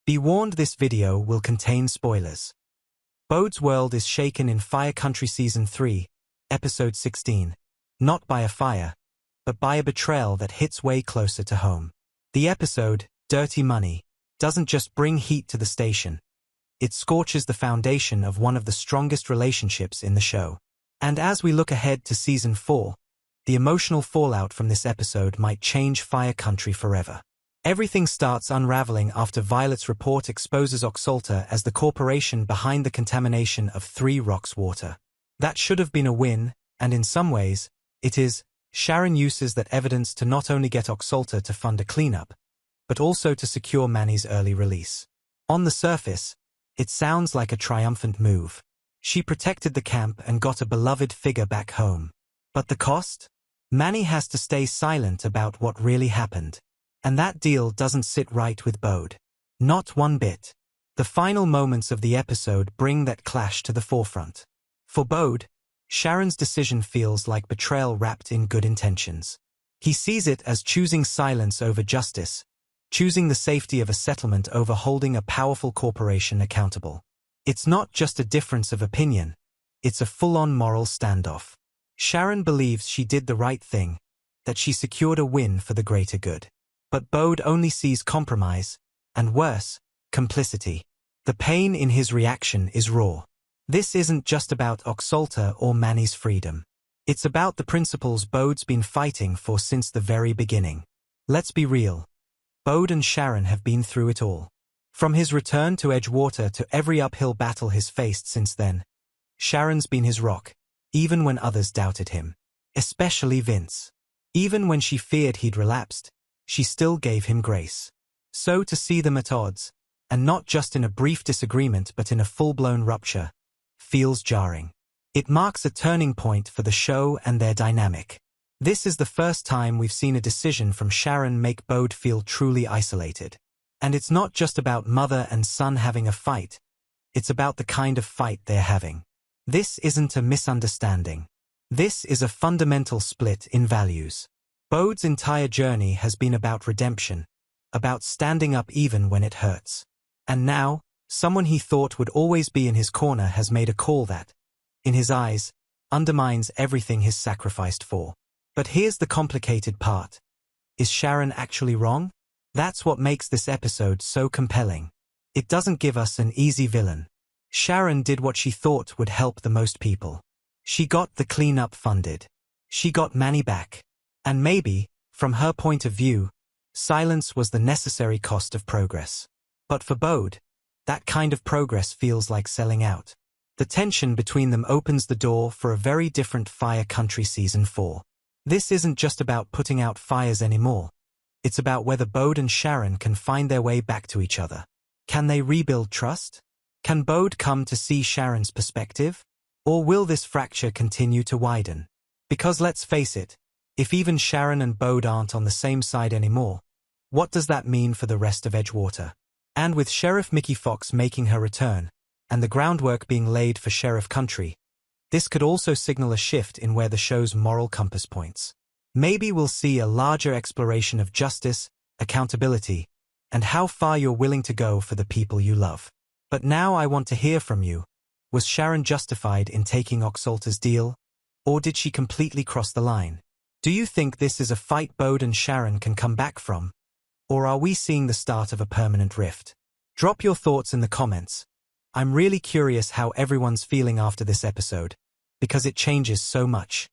Be warned, this video will contain spoilers. Bode's world is shaken in Fire Country Season 3, Episode 16. Not by a fire, but by a betrayal that hits way closer to home. The episode, Dirty Money, doesn't just bring heat to the station. It scorches the foundation of one of the strongest relationships in the show. And as we look ahead to Season 4, the emotional fallout from this episode might change Fire Country forever. Everything starts unraveling after Violet's report exposes Oxalta as the corporation behind the contamination of Three Rocks water. That should have been a win, and in some ways, it is. Sharon uses that evidence to not only get Oxalta to fund a cleanup, but also to secure Manny's early release. On the surface, it sounds like a triumphant move. She protected the camp and got a beloved figure back home. But the cost? Manny has to stay silent about what really happened. And that deal doesn't sit right with Bode. Not one bit. The final moments of the episode bring that clash to the forefront. For Bode, Sharon's decision feels like betrayal wrapped in good intentions. He sees it as choosing silence over justice, choosing the safety of a settlement over holding a powerful corporation accountable. It's not just a difference of opinion, it's a full-on moral standoff. Sharon believes she did the right thing, that she secured a win for the greater good. But Bode only sees compromise, and worse, complicity. The pain in his reaction is raw. This isn't just about Oxalta or Manny's freedom. It's about the principles Bode's been fighting for since the very beginning. Let's be real. Bode and Sharon have been through it all. From his return to Edgewater to every uphill battle he's faced since then, Sharon's been his rock, even when others doubted him. Especially Vince. Even when she feared he'd relapsed, she still gave him grace. So to see them at odds, and not just in a brief disagreement but in a full-blown rupture, feels jarring. It marks a turning point for the show and their dynamic. This is the first time we've seen a decision from Sharon make Bode feel truly isolated. And it's not just about mother and son having a fight, it's about the kind of fight they're having. This isn't a misunderstanding. This is a fundamental split in values. Bode's entire journey has been about redemption, about standing up even when it hurts. And now, someone he thought would always be in his corner has made a call that, in his eyes, undermines everything he's sacrificed for. But here's the complicated part. Is Sharon actually wrong? That's what makes this episode so compelling. It doesn't give us an easy villain. Sharon did what she thought would help the most people. She got the cleanup funded. She got Manny back. And maybe, from her point of view, silence was the necessary cost of progress. But for Bode, that kind of progress feels like selling out. The tension between them opens the door for a very different Fire Country Season 4. This isn't just about putting out fires anymore. It's about whether Bode and Sharon can find their way back to each other. Can they rebuild trust? Can Bode come to see Sharon's perspective? Or will this fracture continue to widen? Because let's face it, if even Sharon and Bode aren't on the same side anymore, what does that mean for the rest of Edgewater? And with Sheriff Mickey Fox making her return, and the groundwork being laid for Sheriff Country, this could also signal a shift in where the show's moral compass points. Maybe we'll see a larger exploration of justice, accountability, and how far you're willing to go for the people you love. But now I want to hear from you. Was Sharon justified in taking Oxalta's deal, or did she completely cross the line? Do you think this is a fight Bode and Sharon can come back from? Or are we seeing the start of a permanent rift? Drop your thoughts in the comments. I'm really curious how everyone's feeling after this episode, because it changes so much.